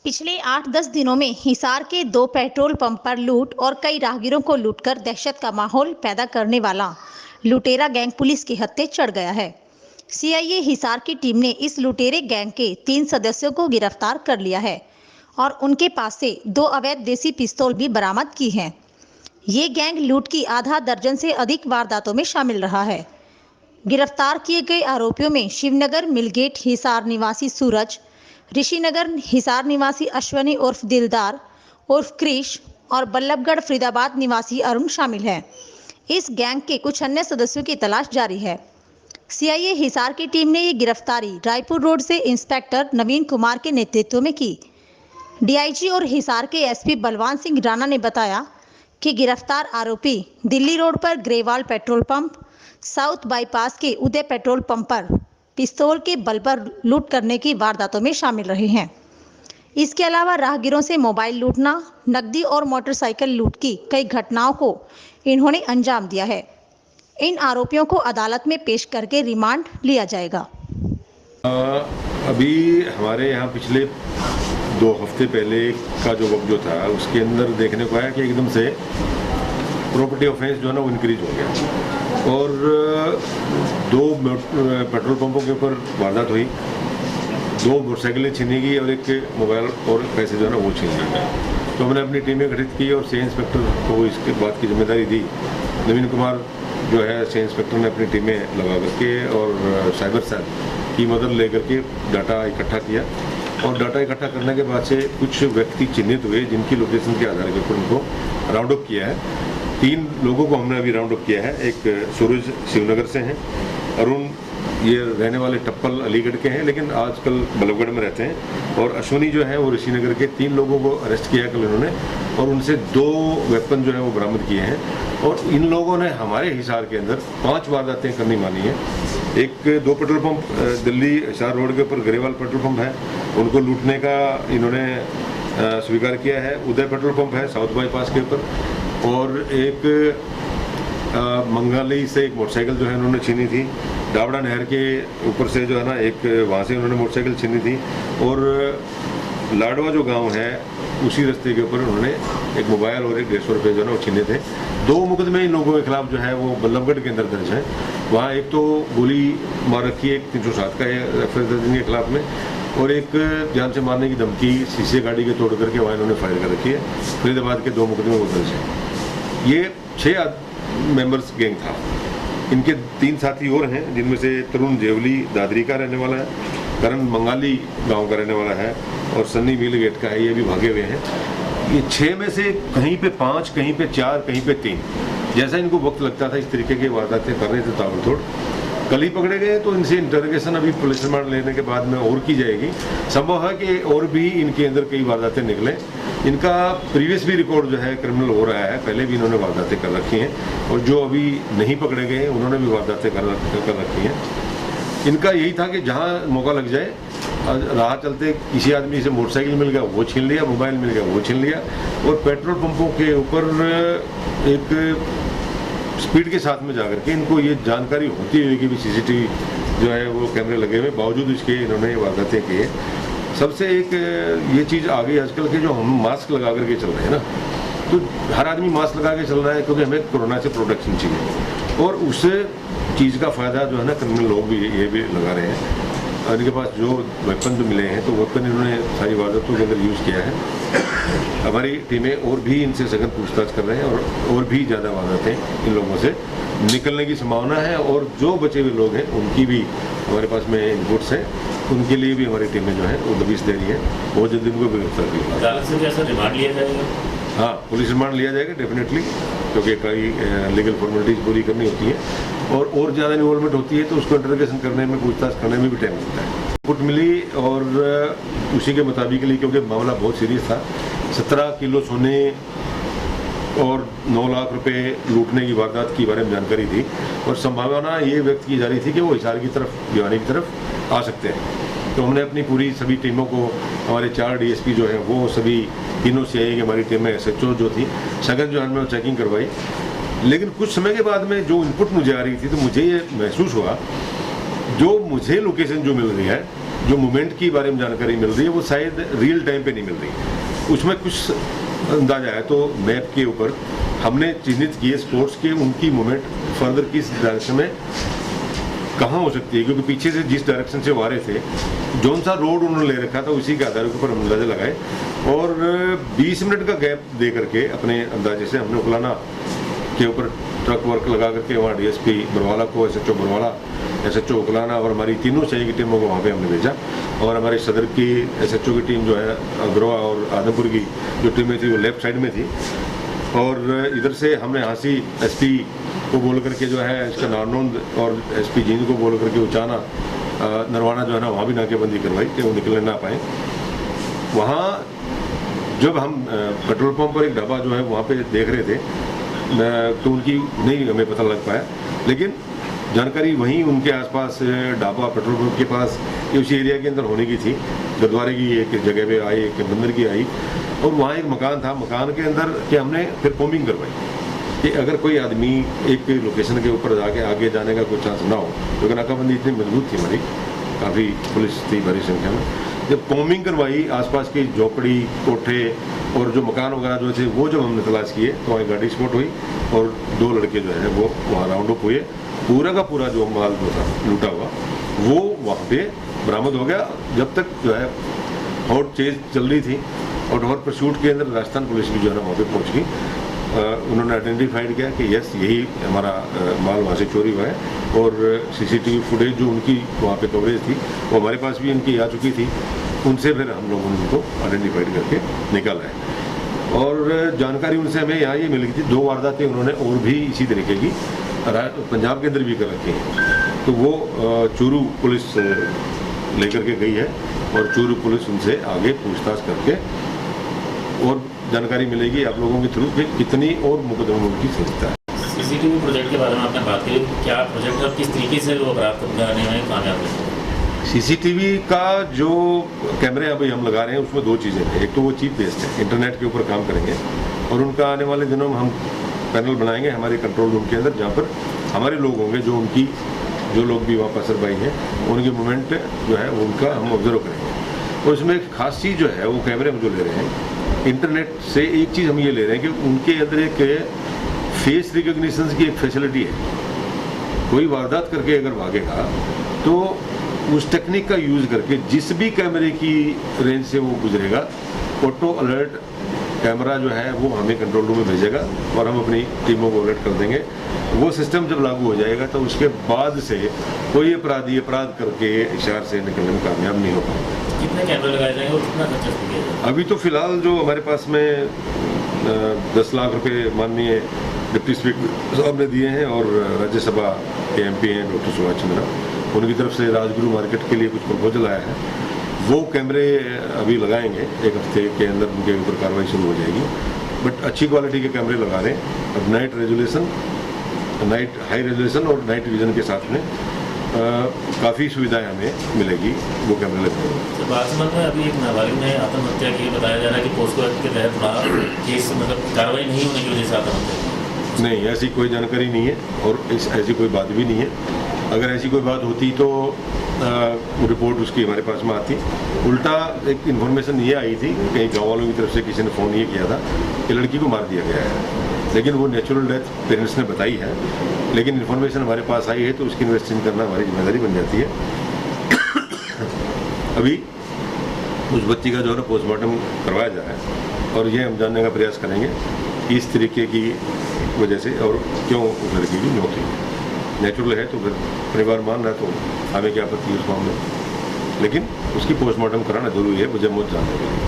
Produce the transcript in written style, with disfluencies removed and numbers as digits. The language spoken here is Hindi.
पिछले 8-10 दिनों में हिसार के 2 पेट्रोल पंप पर लूट और कई राहगीरों को लूटकर दहशत का माहौल पैदा करने वाला लुटेरा गैंग पुलिस के हत्थे चढ़ गया है। सीआईए हिसार की टीम ने इस लुटेरे गैंग के 3 सदस्यों को गिरफ्तार कर लिया है और उनके पास से 2 अवैध देसी पिस्तौल भी बरामद की हैं। ये गैंग लूट की आधा दर्जन से अधिक वारदातों में शामिल रहा है। गिरफ्तार किए गए आरोपियों में शिवनगर मिलगेट हिसार निवासी सूरज, ऋषिनगर हिसार निवासी अश्वनी उर्फ दिलदार उर्फ क्रिश और बल्लभगढ़ फरीदाबाद निवासी अरुण शामिल है। इस गैंग के कुछ अन्य सदस्यों की तलाश जारी है। सीआईए हिसार की टीम ने ये गिरफ्तारी रायपुर रोड से इंस्पेक्टर नवीन कुमार के नेतृत्व में की। डीआईजी और हिसार के एसपी बलवान सिंह राणा ने बताया कि गिरफ्तार आरोपी दिल्ली रोड पर Grewal petrol pump, south bypass के उदय पेट्रोल पंप पर पिस्तौल के बल पर लूट करने की वारदातों में शामिल रहे हैं। इसके अलावा राहगीरों से मोबाइल लूटना, नकदी और मोटरसाइकिल लूट की कई घटनाओं को इन्होंने अंजाम दिया है। इन आरोपियों को अदालत में पेश करके रिमांड लिया जाएगा। अभी हमारे यहाँ पिछले 2 हफ्ते पहले का जो वक्त जो था उसके अंदर देखने को आया कि एकदम से प्रॉपर्टी ऑफेंस जो है ना वो इंक्रीज हो गया और 2 पेट्रोल पंपों के ऊपर वारदात हुई, 2 मोटरसाइकिलें छीनी गई और एक मोबाइल और पैसे जो है ना वो छीन लिया गया। तो हमने अपनी टीमें गठित की और से इंस्पेक्टर को इसके बात की जिम्मेदारी दी। नवीन कुमार जो है से इंस्पेक्टर ने अपनी टीमें लगा करके और साइबर सेल की मदद लेकर के डाटा इकट्ठा किया और डाटा इकट्ठा करने के बाद से कुछ व्यक्ति चिन्हित हुए जिनकी लोकेशन के आधार के ऊपर उनको राउंड अप किया है। 3 लोगों को हमने अभी राउंड अप किया है। एक सूरज शिवनगर से हैं, अरुण ये रहने वाले टप्पल अलीगढ़ के हैं लेकिन आजकल बल्लभगढ़ में रहते हैं, और अश्वनी जो है वो ऋषिनगर के। 3 लोगों को अरेस्ट किया कल इन्होंने और उनसे 2 वेपन जो है वो बरामद किए हैं। और इन लोगों ने हमारे हिसार के अंदर 5 वारदातें करनी मानी है। एक 2 petrol pump Delhi Hisar road के ऊपर ग्रेवाल पेट्रोल पंप है, उनको लूटने का इन्होंने स्वीकार किया है। उदय पेट्रोल पंप है साउथ बाईपास के ऊपर, और एक मंगाली से एक मोटरसाइकिल जो है उन्होंने छीनी थी। डावड़ा नहर के ऊपर से जो है ना एक वहाँ से उन्होंने मोटरसाइकिल छीनी थी, और लाडवा जो गांव है उसी रास्ते के ऊपर उन्होंने एक मोबाइल और एक 150 रुपये जो है ना वो छीने थे। 2 मुकदमे इन लोगों के खिलाफ जो है वो बल्लभगढ़ के अंदर दर्ज है। वहाँ एक तो गोली मार रखी है, एक 307 का एफआईआर दर्ज इनके खिलाफ में, और एक जान से मारने की धमकी शीशे गाड़ी के तोड़ करके वहाँ इन्होंने फायर कर रखी है। फरीदाबाद के 2 मुकदमे वो दर्ज है। ये 6 मेंबर्स गैंग था। इनके 3 साथी और हैं जिनमें से तरुण जेवली दादरी का रहने वाला है, करण मंगाली गांव का रहने वाला है और सन्नी मिलगेट का है। ये भी भागे हुए हैं। ये 6 में से कहीं पे 5, कहीं पे 4, कहीं पे 3, जैसा इनको वक्त लगता था इस तरीके की वारदातें कर रहे थे ताबड़तोड़। कल ही पकड़े गए तो इनसे इंटरोगेशन अभी पुलिस रिमांड लेने के बाद में और की जाएगी। संभव है कि और भी इनके अंदर कई वारदातें निकलें। इनका प्रीवियस भी रिकॉर्ड जो है क्रिमिनल हो रहा है, पहले भी इन्होंने वारदातें कर रखी हैं, और जो अभी नहीं पकड़े गए हैं उन्होंने भी वारदातें कर रखी हैं। इनका यही था कि जहाँ मौका लग जाए, राह चलते किसी आदमी से मोटरसाइकिल मिल गया वो छीन लिया, मोबाइल मिल गया वो छीन लिया। और पेट्रोल पंपों के ऊपर एक स्पीड के साथ में जाकर के इनको ये जानकारी होती है कि भी सीसीटीवी जो है वो कैमरे लगे हुए, बावजूद इसके इन्होंने वारदातें की है। सबसे एक ये चीज़ आ गई आजकल के, जो हम मास्क लगा करके चल रहे हैं ना, तो हर आदमी मास्क लगा के चल रहा है क्योंकि हमें कोरोना से प्रोटेक्शन चाहिए, और उस चीज़ का फ़ायदा जो है ना क्रिमिनल लोग भी ये भी लगा रहे हैं। और इनके पास जो वेपन जो मिले हैं तो वेपन इन्होंने सारी वारदातों के अंदर यूज़ किया है। हमारी टीमें और भी इनसे सघन पूछताछ कर रहे हैं और भी ज़्यादा वारदातें इन लोगों से निकलने की संभावना है, और जो बचे हुए लोग हैं उनकी भी हमारे पास में इनपुट्स हैं, उनके लिए भी हमारी टीमें जो है वो दबिश दे रही है। बहुत जल्दी उनको भी गिरफ्तार किया। अदालत से कैसा रिमांड लिया जाएगा? हाँ, पुलिस रिमांड लिया जाएगा डेफिनेटली, क्योंकि कई लीगल फॉर्मेलिटीज पूरी करनी होती है, और ज़्यादा इन्वॉल्वमेंट होती है तो उसको इंटरोगेशन करने में, पूछताछ करने में भी टाइम लगता है। इनपुट मिली और उसी के मुताबिक लिए, क्योंकि मामला बहुत सीरियस था। 17 किलो सोने और 9 लाख रुपए लूटने की वारदात के बारे में जानकारी थी, और संभावना ये व्यक्त की जा रही थी कि वो हिसार की तरफ, भिवानी की तरफ आ सकते हैं। तो हमने अपनी पूरी सभी टीमों को, हमारे 4 डीएसपी जो हैं वो सभी तीनों सीआईए की हमारी टीमें, एसएचओ जो थी, सघन जो हमने चेकिंग करवाई। लेकिन कुछ समय के बाद में जो इनपुट मुझे आ रही थी तो मुझे ये महसूस हुआ, जो मुझे लोकेशन जो मिल रही है जो मूवमेंट की बारे में जानकारी मिल रही है वो शायद रियल टाइम पे नहीं मिल रही। उसमें कुछ अंदाजा है तो मैप के ऊपर हमने चिन्हित किए स्पोर्ट्स के उनकी मूवमेंट फर्दर किस डायरेक्शन में कहाँ हो सकती है, क्योंकि पीछे से जिस डायरेक्शन से वो आ रहे थे, जौन सा रोड उन्होंने ले रखा था उसी के आधार के ऊपर हम अंदाजे लगाए और 20 मिनट का गैप दे करके अपने अंदाजे से हमने उकलाना के ऊपर ट्रक वर्क लगा करके वहाँ डीएसपी बरवाला को, एसएचओ बरवाला, एसएचओ उकलाना और हमारी तीनों चाहिए की टीमों को वहाँ पे हमने भेजा और हमारी सदर की एसएचओ की टीम जो है अग्रवा और आदमपुर की जो टीमें थी वो लेफ्ट साइड में थी और इधर से हमने हांसी एसपी को बोल करके जो है इसका नारनौंद और एसपी जींद को बोल करके उचाना नरवाना जो है ना वहाँ भी नाकेबंदी करवाई कि वो निकलने ना पाए। वहाँ जब हम पेट्रोल पंप पर एक ढाबा जो है वहाँ पे देख रहे थे तो उनकी नहीं हमें पता लग पाया, लेकिन जानकारी वहीं उनके आसपास ढाबा पेट्रोल पंप के पास उसी एरिया के अंदर होने की थी। गुरुद्वारे की एक जगह पे आई, एक मंदिर की आई और वहाँ एक मकान था, मकान के अंदर के हमने फिर कॉम्बिंग करवाई कि अगर कोई आदमी एक लोकेशन के ऊपर जाके आगे जाने का कोई चांस ना हो, क्योंकि नाकाबंदी इतनी मजबूत थी हमारी, काफ़ी पुलिस थी बड़ी संख्या में। जब कॉम्बिंग करवाई आसपास की झोपड़ी कोठे और जो मकान वगैरह जो थे वो जब हमने तलाश किए तो वहाँ गाड़ी स्पॉट हुई और 2 लड़के जो है वो वहाँ राउंड अप हुए। पूरा का पूरा जो माल जो था लूटा हुआ वो वहाँ पे बरामद हो गया। जब तक जो है हॉट चेज चल रही थी और हॉट परस्यूट के अंदर राजस्थान पुलिस भी जो है ना वहाँ पे पहुँच गई। उन्होंने आइडेंटिफाइड किया कि यस यही हमारा माल वहाँ से चोरी हुआ है और सीसीटीवी फुटेज जो उनकी वहाँ पे कवरेज थी वो हमारे पास भी उनकी आ चुकी थी, उनसे फिर हम लोगों ने उनको आइडेंटिफाइड करके निकाला है। और जानकारी उनसे हमें यहाँ ये मिल गई थी 2 वारदातें उन्होंने और भी इसी तरीके की पंजाब के अंदर भी कर रखी हैं, तो वो चूरू पुलिस लेकर के गई है और चूरू पुलिस उनसे आगे पूछताछ करके और जानकारी मिलेगी आप लोगों के थ्रू कि कितनी और मुकदमों की संस्था है। सीसीटीवी प्रोजेक्ट के बारे में आपने बात की, क्या प्रोजेक्ट और किस तरीके से वो अपराध करने में कामयाब है? सीसीटीवी का जो कैमरे अभी हम लगा रहे हैं उसमें 2 चीज़ें हैं। एक तो वो चीप बेस्ड है, इंटरनेट के ऊपर काम करेंगे और उनका आने वाले दिनों में हम पैनल बनाएंगे हमारे कंट्रोल रूम के अंदर, जहाँ पर हमारे लोग होंगे जो लोग भी वहाँ passer by हैं उनकी मूवमेंट जो है उनका हम ऑब्जर्व करेंगे। और उसमें एक खास चीज़ जो है वो कैमरे हम जो ले रहे हैं इंटरनेट से एक चीज़ हम ये ले रहे हैं कि उनके अंदर एक फेस रिकॉग्निशन की एक फैसिलिटी है। कोई वारदात करके अगर भागेगा तो उस टेक्निक का यूज़ करके जिस भी कैमरे की रेंज से वो गुजरेगा ऑटो अलर्ट कैमरा जो है वो हमें कंट्रोल रूम में भेजेगा और हम अपनी टीमों को अलर्ट कर देंगे। वो सिस्टम जब लागू हो जाएगा तो उसके बाद से कोई अपराधी अपराध करके शहर से निकलने में कामयाब नहीं होगा। कितने कैमरे लगाए जाएंगे और कितना खर्चा किया जाएगा? अभी तो फिलहाल जो हमारे पास में 10 लाख रुपए माननीय डिप्टी स्पीकर साहब ने दिए हैं और राज्यसभा के MP हैं डॉक्टर सुभाष चंद्रा, उनकी तरफ से राजगुरु मार्केट के लिए कुछ प्रपोजल आया है, वो कैमरे अभी लगाएंगे। 1 हफ्ते के अंदर उनके ऊपर कार्रवाई शुरू हो जाएगी। बट अच्छी क्वालिटी के कैमरे लगा रहे हैं और नाइट हाई रेजोल्यूशन और नाइट विजन के साथ में काफ़ी सुविधाएं हमें मिलेगी वो कैमरे लगने में। तो बात में अभी एक नाबालिग ने आत्महत्या की, बताया जा रहा है कि पोस्को एक्ट के तहत थोड़ा केस मतलब कार्रवाई नहीं होने की वजह से आत्महत्या। नहीं, ऐसी कोई जानकारी नहीं है और ऐसी कोई बात भी नहीं है। अगर ऐसी कोई बात होती तो रिपोर्ट उसकी हमारे पास में आती। उल्टा एक इन्फॉर्मेशन ये आई थी कहीं गाँव वालों की तरफ से किसी ने फ़ोन ये किया था कि लड़की को मार दिया गया है, लेकिन वो नेचुरल डेथ पेरेंट्स ने बताई है, लेकिन इन्फॉर्मेशन हमारे पास आई है तो उसकी इन्वेस्टिगेशन करना हमारी जिम्मेदारी बन जाती है। अभी उस बच्ची का जो है ना पोस्टमार्टम करवाया जा रहा है और ये हम जानने का प्रयास करेंगे इस तरीके की वजह से और क्यों उस लड़की की मौत हुई। नेचुरल है तो फिर परिवार मान रहा है तो हमें क्या आपत्ति उस मामले में, लेकिन उसकी पोस्टमार्टम कराना जरूरी है वजह मौत जानने के लिए।